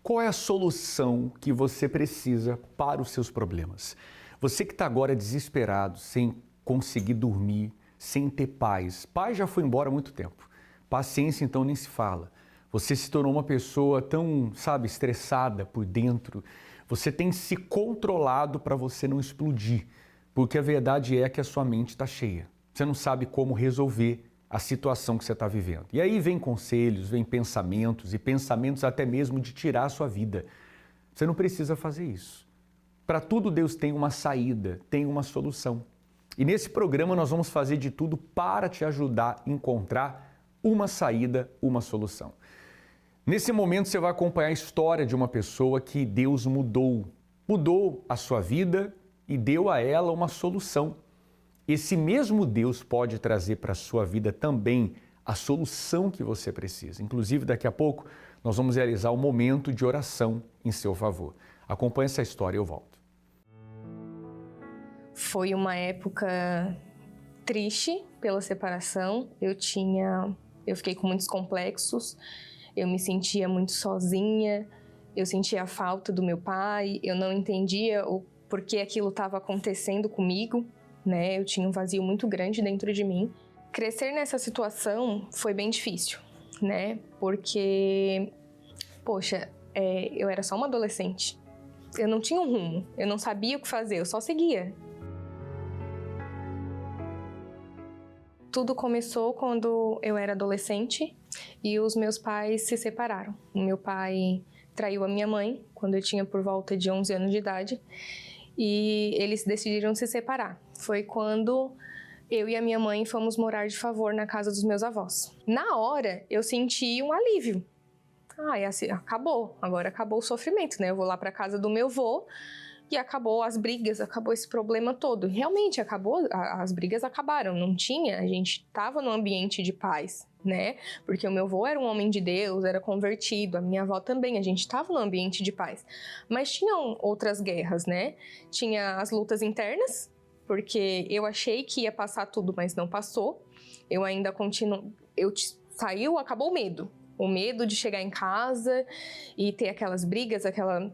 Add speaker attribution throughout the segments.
Speaker 1: Qual é a solução que você precisa para os seus problemas? Você que está agora desesperado, sem conseguir dormir, sem ter paz. Paz já foi embora há muito tempo. Paciência então nem se fala. Você se tornou uma pessoa tão, estressada por dentro. Você tem se controlado para você não explodir. Porque a verdade é que a sua mente está cheia. Você não sabe como resolver a situação que você está vivendo. E aí vem conselhos, vem pensamentos e pensamentos até mesmo de tirar a sua vida. Você não precisa fazer isso. Para tudo Deus tem uma saída, tem uma solução. E nesse programa nós vamos fazer de tudo para te ajudar a encontrar uma saída, uma solução. Nesse momento você vai acompanhar a história de uma pessoa que Deus mudou. Mudou a sua vida e deu a ela uma solução. Esse mesmo Deus pode trazer para a sua vida também a solução que você precisa. Inclusive, daqui a pouco, nós vamos realizar um momento de oração em seu favor. Acompanhe essa história e eu volto.
Speaker 2: Foi uma época triste pela separação. Eu fiquei com muitos complexos, eu me sentia muito sozinha, eu sentia a falta do meu pai, eu não entendia o porquê aquilo estava acontecendo comigo. Eu tinha um vazio muito grande dentro de mim. Crescer nessa situação foi bem difícil, porque, eu era só uma adolescente. Eu não tinha um rumo, eu não sabia o que fazer, eu só seguia. Tudo começou quando eu era adolescente e os meus pais se separaram. O meu pai traiu a minha mãe quando eu tinha por volta de 11 anos de idade. E eles decidiram se separar. Foi quando eu e a minha mãe fomos morar de favor na casa dos meus avós. Na hora, eu senti um alívio. Acabou. Agora acabou o sofrimento, Eu vou lá para casa do meu avô e acabou as brigas, acabou esse problema todo. Realmente, acabou, as brigas acabaram. Não tinha, a gente estava num ambiente de paz, Porque o meu avô era um homem de Deus, era convertido, a minha avó também, a gente estava num ambiente de paz. Mas tinham outras guerras, Tinha as lutas internas, porque eu achei que ia passar tudo, mas não passou. Eu ainda continuo, acabou o medo. O medo de chegar em casa e ter aquelas brigas, aquela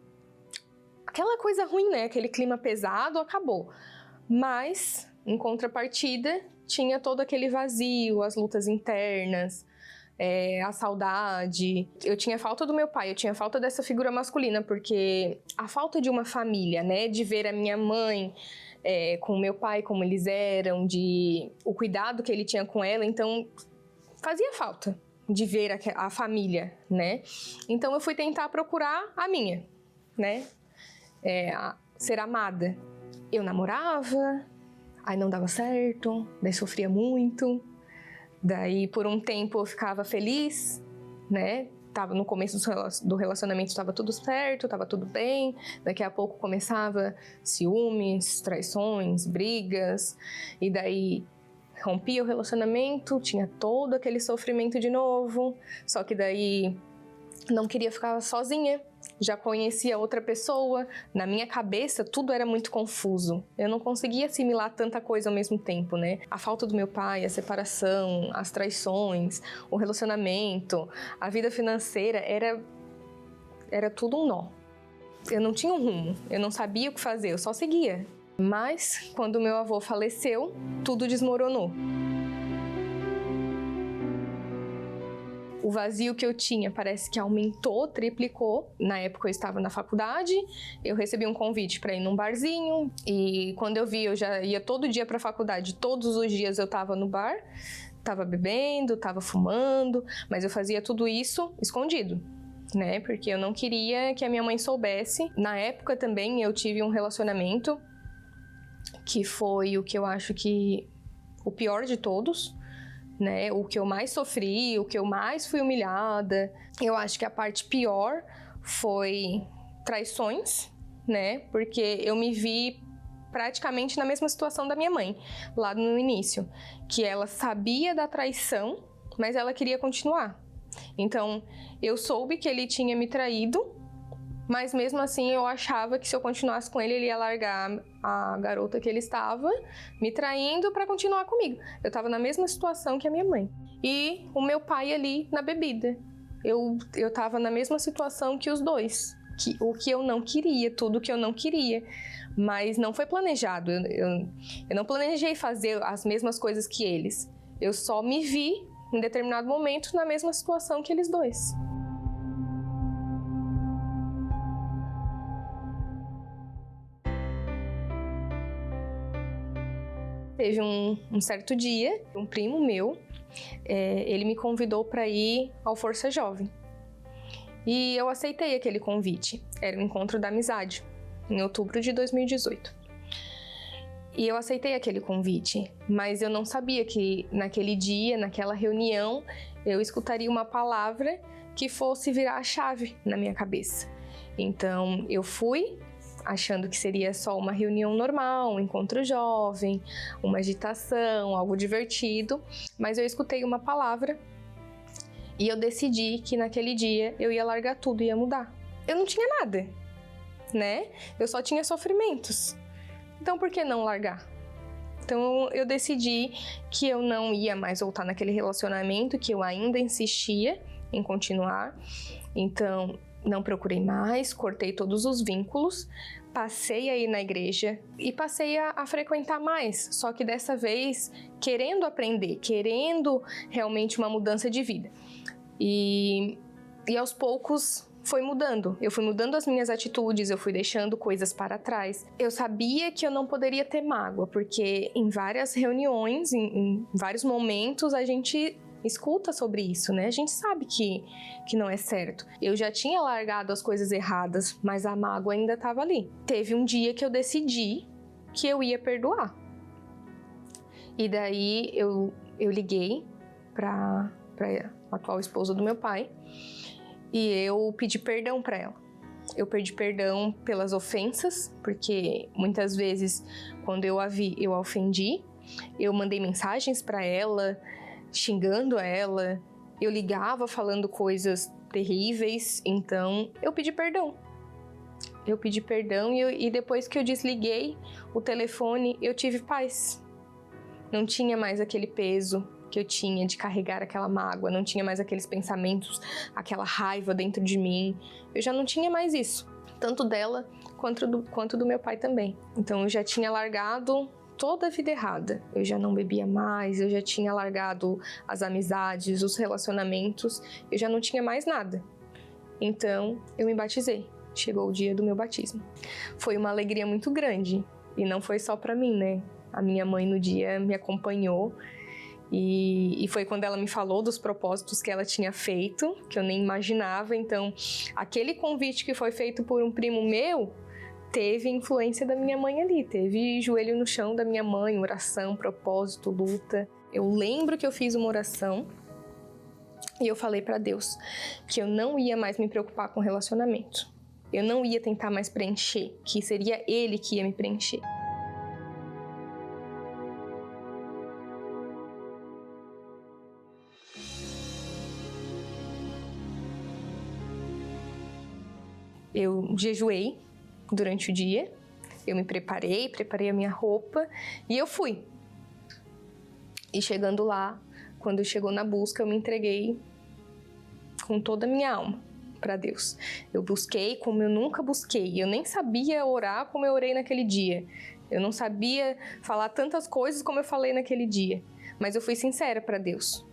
Speaker 2: coisa ruim, Aquele clima pesado, acabou. Mas, em contrapartida, tinha todo aquele vazio, as lutas internas, a saudade. Eu tinha falta do meu pai, eu tinha falta dessa figura masculina, porque a falta de uma família, de ver a minha mãe com o meu pai, como eles eram, o cuidado que ele tinha com ela, então fazia falta de ver a família, Então eu fui tentar procurar a minha, ser amada. Eu namorava, aí não dava certo, daí sofria muito, daí por um tempo eu ficava feliz, Tava no começo do relacionamento estava tudo certo, estava tudo bem, daqui a pouco começava ciúmes, traições, brigas, e daí rompia o relacionamento, tinha todo aquele sofrimento de novo, só que daí não queria ficar sozinha. Já conhecia outra pessoa, na minha cabeça tudo era muito confuso. Eu não conseguia assimilar tanta coisa ao mesmo tempo, A falta do meu pai, a separação, as traições, o relacionamento, a vida financeira, era tudo um nó. Eu não tinha um rumo, eu não sabia o que fazer, eu só seguia. Mas, quando meu avô faleceu, tudo desmoronou. O vazio que eu tinha parece que aumentou, triplicou. Na época eu estava na faculdade, eu recebi um convite para ir num barzinho e quando eu vi, eu já ia todo dia para a faculdade, todos os dias eu estava no bar, estava bebendo, estava fumando, mas eu fazia tudo isso escondido, Porque eu não queria que a minha mãe soubesse. Na época também eu tive um relacionamento que foi o que eu acho que o pior de todos, O que eu mais sofri, o que eu mais fui humilhada. Eu acho que a parte pior foi traições, Porque eu me vi praticamente na mesma situação da minha mãe, lá no início, que ela sabia da traição, mas ela queria continuar. Então, eu soube que ele tinha me traído, mas mesmo assim eu achava que se eu continuasse com ele, ele ia largar a garota que ele estava me traindo para continuar comigo. Eu estava na mesma situação que a minha mãe. E o meu pai ali na bebida, eu estava na mesma situação que os dois. O que eu não queria, tudo que eu não queria. Mas não foi planejado. Eu não planejei fazer as mesmas coisas que eles. Eu só me vi, em determinado momento, na mesma situação que eles dois. Teve um certo dia, um primo meu, ele me convidou para ir ao Força Jovem. E eu aceitei aquele convite. Era um encontro da amizade, em outubro de 2018. E eu aceitei aquele convite, mas eu não sabia que naquele dia, naquela reunião, eu escutaria uma palavra que fosse virar a chave na minha cabeça. Então, eu fui achando que seria só uma reunião normal, um encontro jovem, uma agitação, algo divertido, mas eu escutei uma palavra e eu decidi que naquele dia eu ia largar tudo e ia mudar. Eu não tinha nada, né? Eu só tinha sofrimentos. Então, por que não largar? Então, eu decidi que eu não ia mais voltar naquele relacionamento, que eu ainda insistia em continuar. Então, não procurei mais, cortei todos os vínculos, passei a ir na igreja e passei a frequentar mais, só que dessa vez querendo aprender, querendo realmente uma mudança de vida. E aos poucos foi mudando. Eu fui mudando as minhas atitudes, eu fui deixando coisas para trás. Eu sabia que eu não poderia ter mágoa, porque em várias reuniões, em vários momentos, a gente escuta sobre isso, né? A gente sabe que não é certo. Eu já tinha largado as coisas erradas, mas a mágoa ainda estava ali. Teve um dia que eu decidi que eu ia perdoar. E daí eu liguei para a atual esposa do meu pai e eu pedi perdão para ela. Eu pedi perdão pelas ofensas, porque muitas vezes quando eu a vi, eu a ofendi. Eu mandei mensagens para ela, xingando ela, eu ligava falando coisas terríveis, então eu pedi perdão. Eu pedi perdão e depois que eu desliguei o telefone, eu tive paz. Não tinha mais aquele peso que eu tinha de carregar aquela mágoa, não tinha mais aqueles pensamentos, aquela raiva dentro de mim. Eu já não tinha mais isso, tanto dela quanto do meu pai também. Então eu já tinha largado toda a vida errada. Eu já não bebia mais, eu já tinha largado as amizades, os relacionamentos, eu já não tinha mais nada. Então, eu me batizei. Chegou o dia do meu batismo. Foi uma alegria muito grande, e não foi só para mim, né? A minha mãe no dia me acompanhou, e foi quando ela me falou dos propósitos que ela tinha feito, que eu nem imaginava. Então, aquele convite que foi feito por um primo meu, teve influência da minha mãe ali, teve joelho no chão da minha mãe, oração, propósito, luta. Eu lembro que eu fiz uma oração e eu falei para Deus que eu não ia mais me preocupar com relacionamento. Eu não ia tentar mais preencher, que seria Ele que ia me preencher. Eu jejuei durante o dia, eu me preparei a minha roupa e eu fui. E chegando lá, quando chegou na busca, eu me entreguei com toda a minha alma para Deus. Eu busquei como eu nunca busquei. Eu nem sabia orar como eu orei naquele dia. Eu não sabia falar tantas coisas como eu falei naquele dia. Mas eu fui sincera para Deus.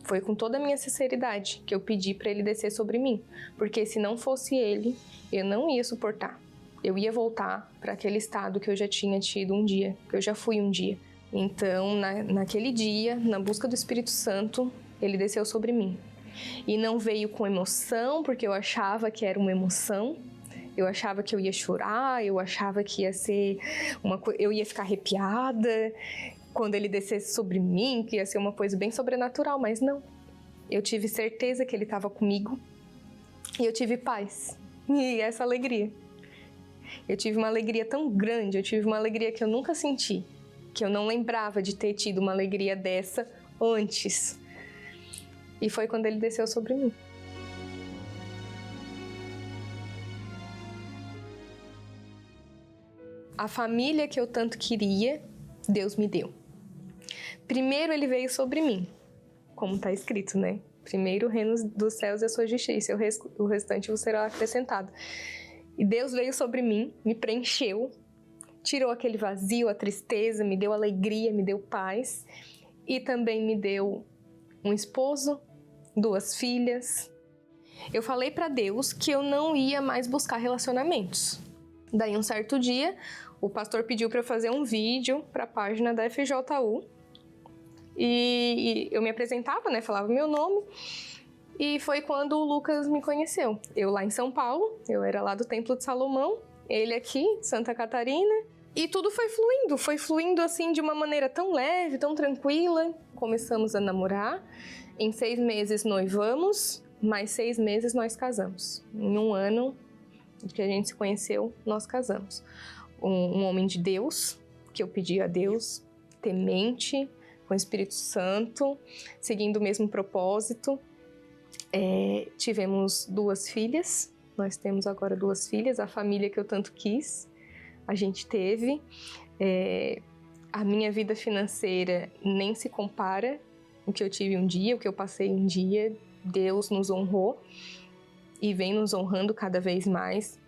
Speaker 2: Foi com toda a minha sinceridade que eu pedi para Ele descer sobre mim. Porque se não fosse Ele, eu não ia suportar. Eu ia voltar para aquele estado que eu já tinha tido um dia, que eu já fui um dia. Então, naquele dia, na busca do Espírito Santo, Ele desceu sobre mim. E não veio com emoção, porque eu achava que era uma emoção. Eu achava que eu ia chorar, eu achava que ia ser eu ia ficar arrepiada quando Ele descesse sobre mim, que ia ser uma coisa bem sobrenatural, mas não. Eu tive certeza que Ele estava comigo e eu tive paz e essa alegria. Eu tive uma alegria tão grande, eu tive uma alegria que eu nunca senti, que eu não lembrava de ter tido uma alegria dessa antes. E foi quando Ele desceu sobre mim. A família que eu tanto queria, Deus me deu. Primeiro Ele veio sobre mim, como está escrito, né? Primeiro o reino dos céus e a sua justiça, o restante vos será acrescentado. E Deus veio sobre mim, me preencheu, tirou aquele vazio, a tristeza, me deu alegria, me deu paz. E também me deu um esposo, 2 filhas. Eu falei para Deus que eu não ia mais buscar relacionamentos. Daí um certo dia, o pastor pediu para eu fazer um vídeo para a página da FJU. E eu me apresentava, né? Falava meu nome. E foi quando o Lucas me conheceu. Eu lá em São Paulo, eu era lá do Templo de Salomão, ele aqui, Santa Catarina. E tudo foi fluindo assim de uma maneira tão leve, tão tranquila. Começamos a namorar, em 6 meses noivamos, mais 6 meses nós casamos. Em 1 ano que a gente se conheceu, nós casamos. Um homem de Deus, que eu pedi a Deus, temente, com o Espírito Santo, seguindo o mesmo propósito. Tivemos 2 filhas, nós temos agora 2 filhas, a família que eu tanto quis, a gente teve. A minha vida financeira nem se compara o que eu tive um dia, o que eu passei um dia. Deus nos honrou e vem nos honrando cada vez mais.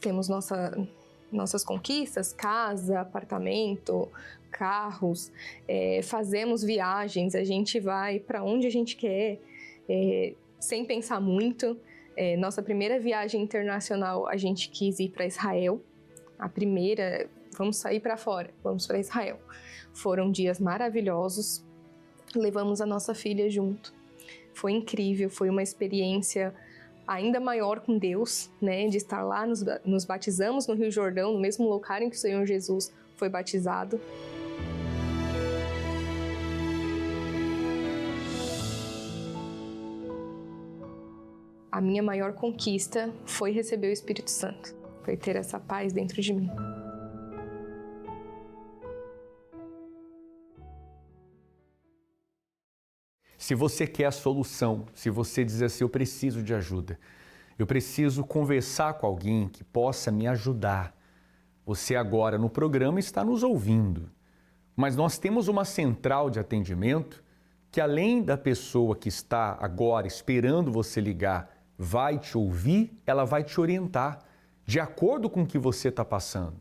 Speaker 2: Temos nossas conquistas, casa, apartamento, carros, fazemos viagens, a gente vai para onde a gente quer, sem pensar muito. Nossa primeira viagem internacional, a gente quis ir para Israel. A primeira, vamos sair para fora, vamos para Israel. Foram dias maravilhosos, levamos a nossa filha junto. Foi incrível, foi uma experiência ainda maior com Deus, né? De estar lá, nos batizamos no Rio Jordão, no mesmo lugar em que o Senhor Jesus foi batizado. A minha maior conquista foi receber o Espírito Santo, foi ter essa paz dentro de mim.
Speaker 1: Se você quer a solução, se você diz assim, eu preciso de ajuda, eu preciso conversar com alguém que possa me ajudar. Você agora no programa está nos ouvindo, mas nós temos uma central de atendimento que além da pessoa que está agora esperando você ligar, vai te ouvir, ela vai te orientar de acordo com o que você está passando.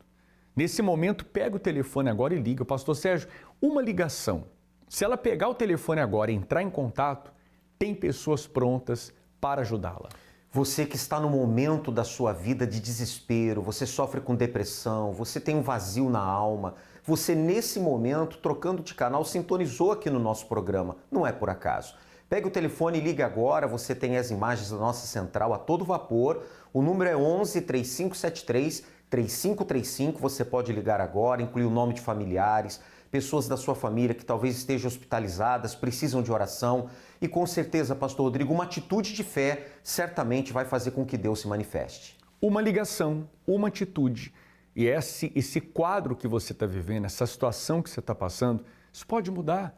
Speaker 1: Nesse momento, pega o telefone agora e liga. Pastor Sérgio, uma ligação. Se ela pegar o telefone agora e entrar em contato, tem pessoas prontas para ajudá-la.
Speaker 3: Você que está no momento da sua vida de desespero, você sofre com depressão, você tem um vazio na alma, você nesse momento, trocando de canal, sintonizou aqui no nosso programa. Não é por acaso. Pegue o telefone e ligue agora, você tem as imagens da nossa central a todo vapor. O número é 11 3573 3535, você pode ligar agora, incluir o nome de familiares, pessoas da sua família que talvez estejam hospitalizadas, precisam de oração. E com certeza, Pastor Rodrigo, uma atitude de fé certamente vai fazer com que Deus se manifeste.
Speaker 1: Uma ligação, uma atitude. E esse quadro que você está vivendo, essa situação que você está passando, isso pode mudar.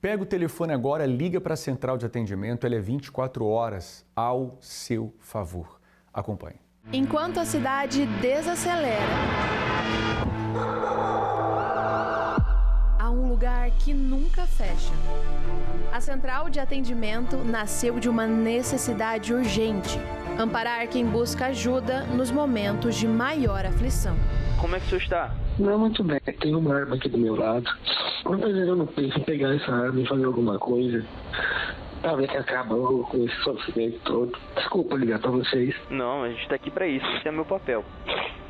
Speaker 1: Pega o telefone agora, liga para a central de atendimento, ela é 24 horas ao seu favor. Acompanhe.
Speaker 4: Enquanto a cidade desacelera, há um lugar que nunca fecha. A central de atendimento nasceu de uma necessidade urgente: amparar quem busca ajuda nos momentos de maior aflição.
Speaker 5: Como é que o senhor está?
Speaker 6: Não, muito bem. Tem uma arma aqui do meu lado. Quantas vezes eu não penso em pegar essa arma e fazer alguma coisa pra ver que acaba logo com esse sofrimento todo. Desculpa ligar pra vocês.
Speaker 5: Não, a gente tá aqui pra isso. Esse é meu papel.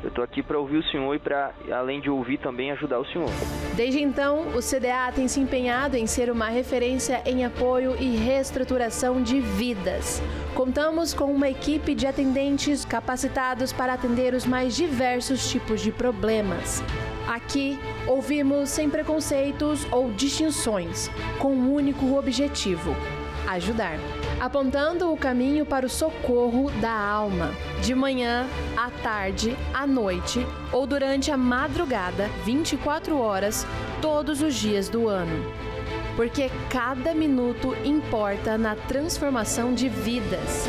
Speaker 5: Eu tô aqui pra ouvir o senhor e pra, além de ouvir, também ajudar o senhor.
Speaker 4: Desde então, o CDA tem se empenhado em ser uma referência em apoio e reestruturação de vidas. Contamos com uma equipe de atendentes capacitados para atender os mais diversos tipos de problemas. Aqui, ouvimos sem preconceitos ou distinções, com um único objetivo: ajudar. Apontando o caminho para o socorro da alma, de manhã, à tarde, à noite ou durante a madrugada, 24 horas, todos os dias do ano. Porque cada minuto importa na transformação de vidas.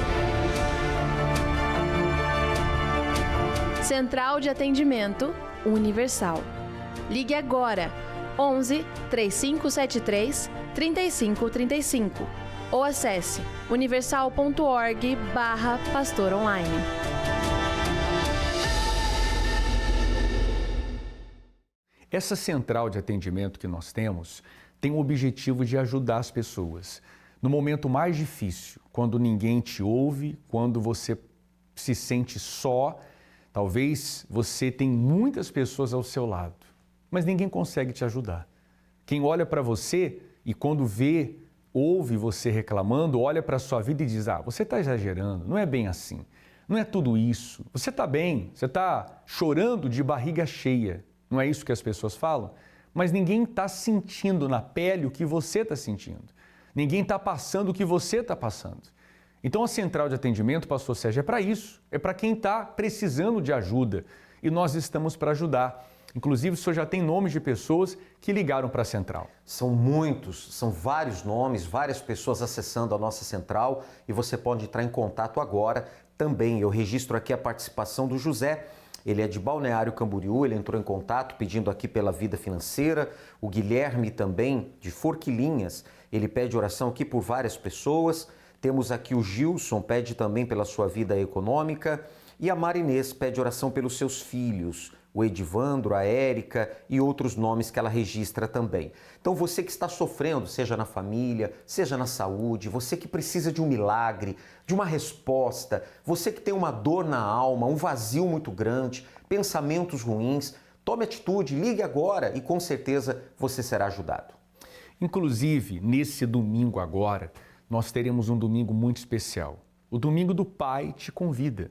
Speaker 4: Central de Atendimento Universal. Ligue agora 11 3573 3535 ou acesse universal.org/pastoronline.
Speaker 1: Essa central de atendimento que nós temos tem o objetivo de ajudar as pessoas no momento mais difícil, quando ninguém te ouve, quando você se sente só. Talvez você tenha muitas pessoas ao seu lado, mas ninguém consegue te ajudar. Quem olha para você e quando ouve você reclamando, olha para a sua vida e diz: você está exagerando, não é bem assim, não é tudo isso, você está bem, você está chorando de barriga cheia. Não é isso que as pessoas falam? Mas ninguém está sentindo na pele o que você está sentindo. Ninguém está passando o que você está passando. Então a central de atendimento, pastor Sérgio, é para isso. É para quem está precisando de ajuda. E nós estamos para ajudar. Inclusive, o senhor já tem nomes de pessoas que ligaram para a central.
Speaker 3: São muitos, são vários nomes, várias pessoas acessando a nossa central. E você pode entrar em contato agora também. Eu registro aqui a participação do José. Ele é de Balneário Camboriú, ele entrou em contato pedindo aqui pela vida financeira. O Guilherme também, de Forquilinhas, ele pede oração aqui por várias pessoas. Temos aqui o Gilson, pede também pela sua vida econômica. E a Marinês pede oração pelos seus filhos, o Edivandro, a Érica e outros nomes que ela registra também. Então você que está sofrendo, seja na família, seja na saúde, você que precisa de um milagre, de uma resposta, você que tem uma dor na alma, um vazio muito grande, pensamentos ruins, tome atitude, ligue agora e com certeza você será ajudado.
Speaker 1: Inclusive, nesse domingo agora, nós teremos um domingo muito especial. O Domingo do Pai te convida.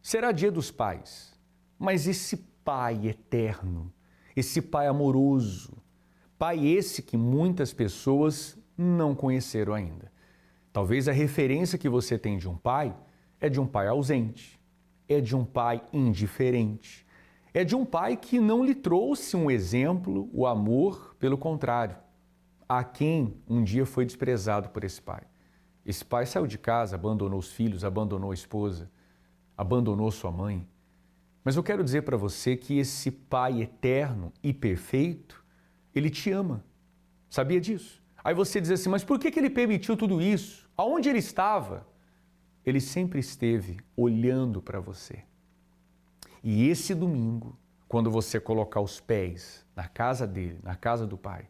Speaker 1: Será Dia dos Pais, mas esse Pai eterno, esse Pai amoroso, Pai esse que muitas pessoas não conheceram ainda. Talvez a referência que você tem de um pai é de um pai ausente, é de um pai indiferente, é de um pai que não lhe trouxe um exemplo, o amor, pelo contrário, a quem um dia foi desprezado por esse pai. Esse pai saiu de casa, abandonou os filhos, abandonou a esposa, abandonou sua mãe. Mas eu quero dizer para você que esse Pai eterno e perfeito, Ele te ama. Sabia disso? Aí você diz assim, mas por que Ele permitiu tudo isso? Aonde Ele estava? Ele sempre esteve olhando para você. E esse domingo, quando você colocar os pés na casa dele, na casa do Pai,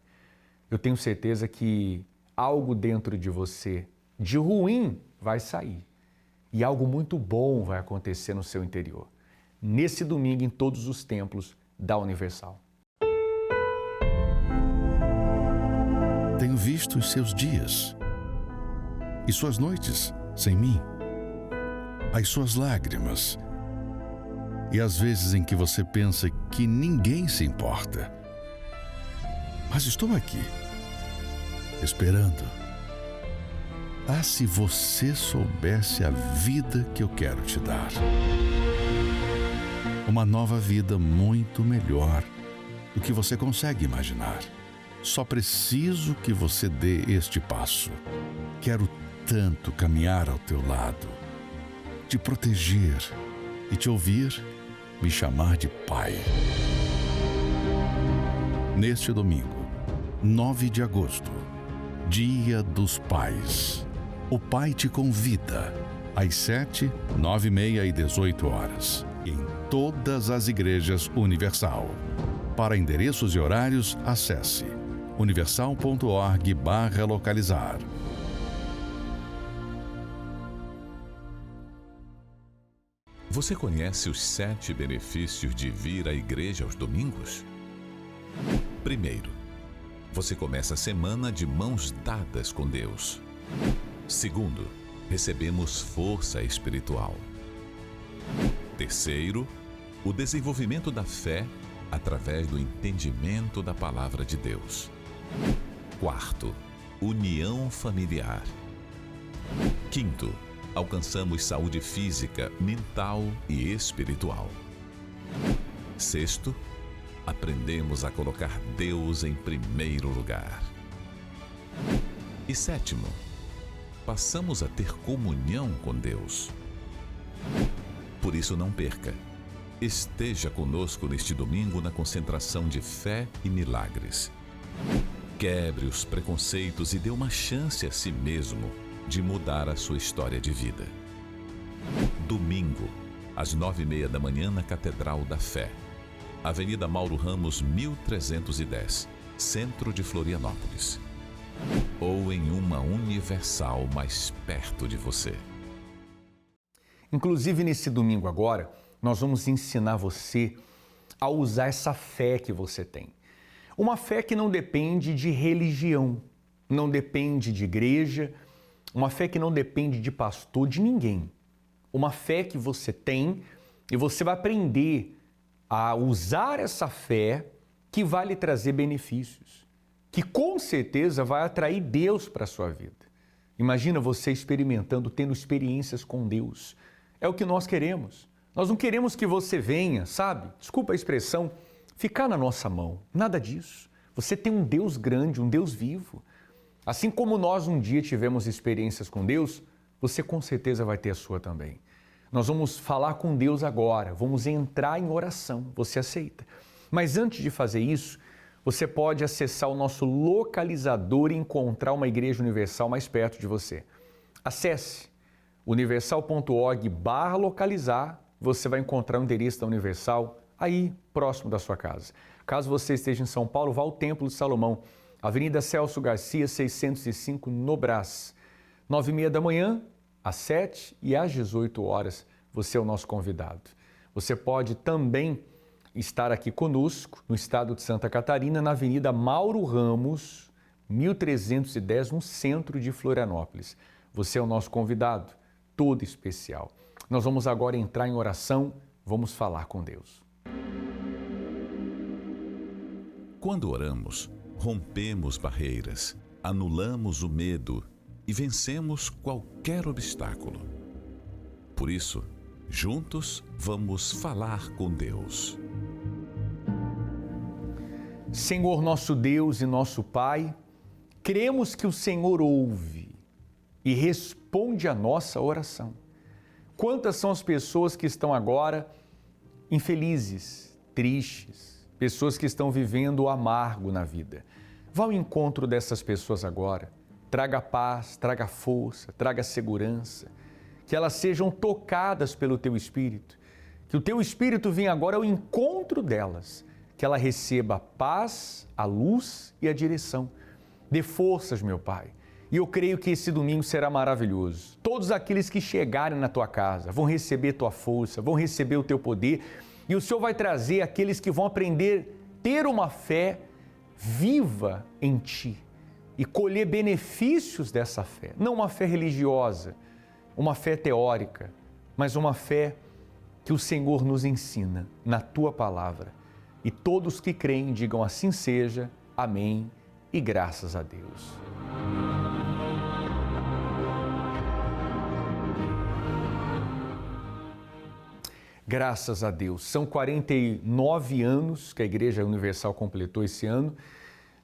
Speaker 1: eu tenho certeza que algo dentro de você de ruim vai sair. E algo muito bom vai acontecer no seu interior. Nesse domingo, em todos os templos da Universal.
Speaker 7: Tenho visto os seus dias e suas noites sem mim, as suas lágrimas e as vezes em que você pensa que ninguém se importa. Mas estou aqui, esperando. Ah, se você soubesse a vida que eu quero te dar. Uma nova vida muito melhor do que você consegue imaginar. Só preciso que você dê este passo. Quero tanto caminhar ao teu lado, te proteger e te ouvir me chamar de Pai. Neste domingo, 9 de agosto, Dia dos Pais, o Pai te convida às 7, 9h30 e 18 horas, em todas as igrejas Universal. Para endereços e horários, acesse universal.org/localizar.
Speaker 8: Você conhece os 7 benefícios de vir à igreja aos domingos? Primeiro, você começa a semana de mãos dadas com Deus. Segundo, recebemos força espiritual. Terceiro, o desenvolvimento da fé através do entendimento da palavra de Deus. Quarto, união familiar. Quinto, alcançamos saúde física, mental e espiritual. Sexto, aprendemos a colocar Deus em primeiro lugar. E sétimo, passamos a ter comunhão com Deus. Por isso não perca. Esteja conosco neste domingo na concentração de fé e milagres. Quebre os preconceitos e dê uma chance a si mesmo de mudar a sua história de vida. Domingo, às 9h30 da manhã, na Catedral da Fé. Avenida Mauro Ramos, 1310, centro de Florianópolis. Ou em uma Universal mais perto de você.
Speaker 1: Inclusive, nesse domingo agora, nós vamos ensinar você a usar essa fé que você tem. Uma fé que não depende de religião, não depende de igreja, uma fé que não depende de pastor, de ninguém. Uma fé que você tem e você vai aprender a usar essa fé que vai lhe trazer benefícios, que com certeza vai atrair Deus para a sua vida. Imagina você experimentando, tendo experiências com Deus. É o que nós queremos. Nós não queremos que você venha, sabe? Desculpa a expressão, ficar na nossa mão. Nada disso. Você tem um Deus grande, um Deus vivo. Assim como nós um dia tivemos experiências com Deus, você com certeza vai ter a sua também. Nós vamos falar com Deus agora, vamos entrar em oração. Você aceita? Mas antes de fazer isso, você pode acessar o nosso localizador e encontrar uma igreja universal mais perto de você. Acesse universal.org/localizar, você vai encontrar o endereço da Universal aí próximo da sua casa. Caso você esteja em São Paulo, vá ao Templo de Salomão, Avenida Celso Garcia, 605, no Brás. 9h30 da manhã, às 7h e às 18h, você é o nosso convidado. Você pode também estar aqui conosco, no estado de Santa Catarina, na Avenida Mauro Ramos, 1310, no centro de Florianópolis. Você é o nosso convidado, todo especial. Nós vamos agora entrar em oração, vamos falar com Deus.
Speaker 8: Quando oramos, rompemos barreiras, anulamos o medo e vencemos qualquer obstáculo. Por isso, juntos vamos falar com Deus.
Speaker 1: Senhor nosso Deus e nosso Pai, cremos que o Senhor ouve e responde a nossa oração. Quantas são as pessoas que estão agora infelizes, tristes, pessoas que estão vivendo o amargo na vida. Vá ao encontro dessas pessoas agora. Traga paz, traga força, traga segurança. Que elas sejam tocadas pelo Teu Espírito. Que o Teu Espírito venha agora ao encontro delas. Que ela receba a paz, a luz e a direção. Dê forças, meu Pai. E eu creio que esse domingo será maravilhoso. Todos aqueles que chegarem na Tua casa vão receber Tua força, vão receber o Teu poder. E o Senhor vai trazer aqueles que vão aprender a ter uma fé viva em Ti e colher benefícios dessa fé. Não uma fé religiosa, uma fé teórica, mas uma fé que o Senhor nos ensina na Tua palavra. E todos que creem digam assim seja, amém e graças a Deus. Graças a Deus. São 49 anos que a Igreja Universal completou esse ano,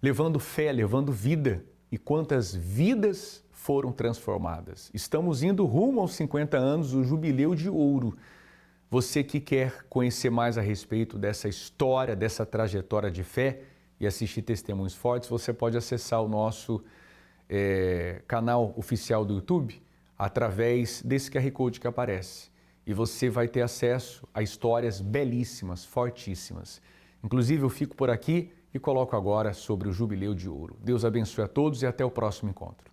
Speaker 1: levando fé, levando vida. E quantas vidas foram transformadas. Estamos indo rumo aos 50 anos, o Jubileu de Ouro. Você que quer conhecer mais a respeito dessa história, dessa trajetória de fé e assistir testemunhos fortes, você pode acessar o nosso canal oficial do YouTube através desse QR Code que aparece. E você vai ter acesso a histórias belíssimas, fortíssimas. Inclusive, eu fico por aqui e coloco agora sobre o Jubileu de Ouro. Deus abençoe a todos e até o próximo encontro.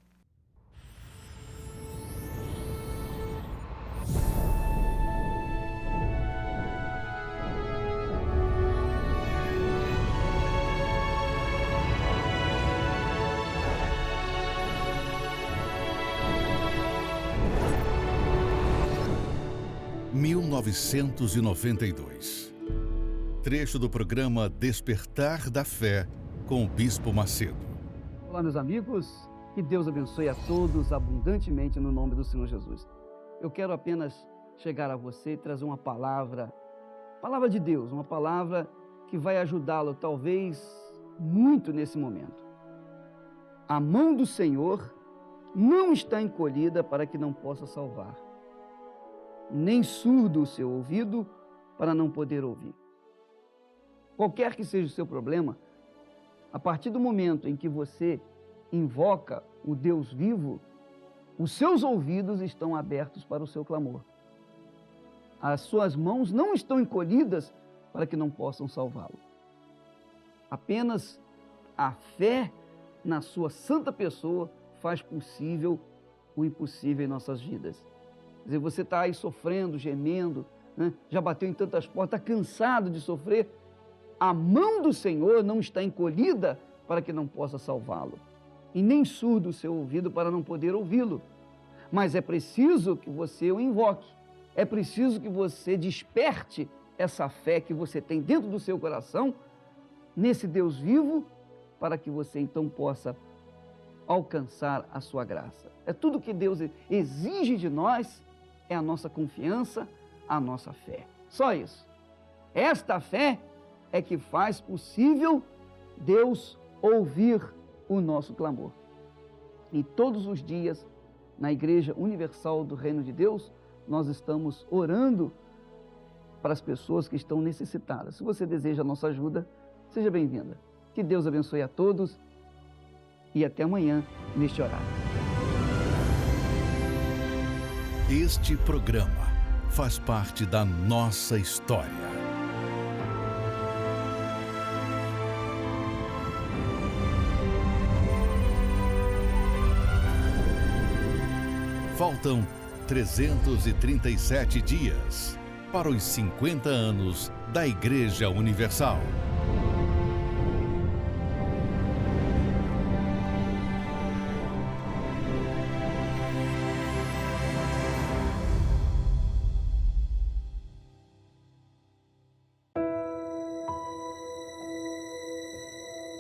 Speaker 7: Em 1992. Trecho do programa Despertar da Fé com o Bispo Macedo.
Speaker 9: Olá, meus amigos, que Deus abençoe a todos abundantemente no nome do Senhor Jesus. Eu quero apenas chegar a você e trazer uma palavra de Deus, uma palavra que vai ajudá-lo talvez muito nesse momento. A mão do Senhor não está encolhida para que não possa salvar, nem surdo o seu ouvido para não poder ouvir. Qualquer que seja o seu problema, A partir do momento em que você invoca o Deus vivo, os seus ouvidos estão abertos para o seu clamor. As suas mãos não estão encolhidas para que não possam salvá-lo. Apenas a fé na sua santa pessoa faz possível o impossível em nossas vidas. Quer dizer, você está aí sofrendo, gemendo, né? Já bateu em tantas portas, está cansado de sofrer. A mão do Senhor não está encolhida para que não possa salvá-lo. E nem surdo o seu ouvido para não poder ouvi-lo. Mas é preciso que você o invoque. É preciso que você desperte essa fé que você tem dentro do seu coração, nesse Deus vivo, para que você então possa alcançar a sua graça. É tudo que Deus exige de nós, é a nossa confiança, a nossa fé. Só isso. Esta fé é que faz possível Deus ouvir o nosso clamor. E todos os dias, na Igreja Universal do Reino de Deus, nós estamos orando para as pessoas que estão necessitadas. Se você deseja a nossa ajuda, seja bem-vinda. Que Deus abençoe a todos e até amanhã neste horário.
Speaker 7: Este programa faz parte da nossa história. Faltam 337 dias para os 50 anos da Igreja Universal.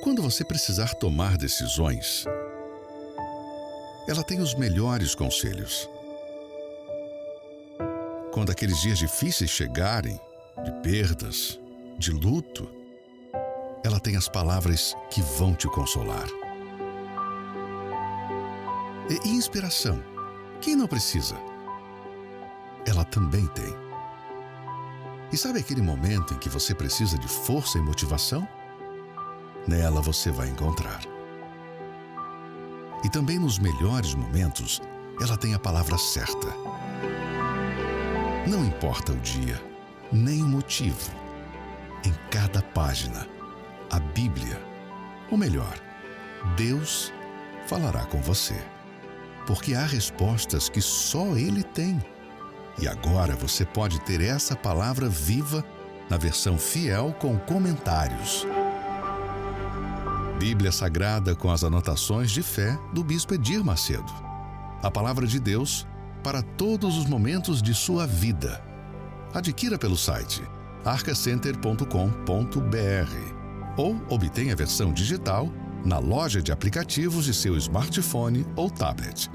Speaker 7: Quando você precisar tomar decisões, ela tem os melhores conselhos. Quando aqueles dias difíceis chegarem, de perdas, de luto, ela tem as palavras que vão te consolar. E inspiração, quem não precisa? Ela também tem. E sabe aquele momento em que você precisa de força e motivação? Nela você vai encontrar. E também nos melhores momentos, ela tem a palavra certa. Não importa o dia, nem o motivo. Em cada página, a Bíblia, ou melhor, Deus falará com você. Porque há respostas que só Ele tem. E agora você pode ter essa palavra viva na versão fiel com comentários. Bíblia Sagrada com as anotações de fé do Bispo Edir Macedo. A palavra de Deus para todos os momentos de sua vida. Adquira pelo site arcacenter.com.br ou obtenha a versão digital na loja de aplicativos de seu smartphone ou tablet.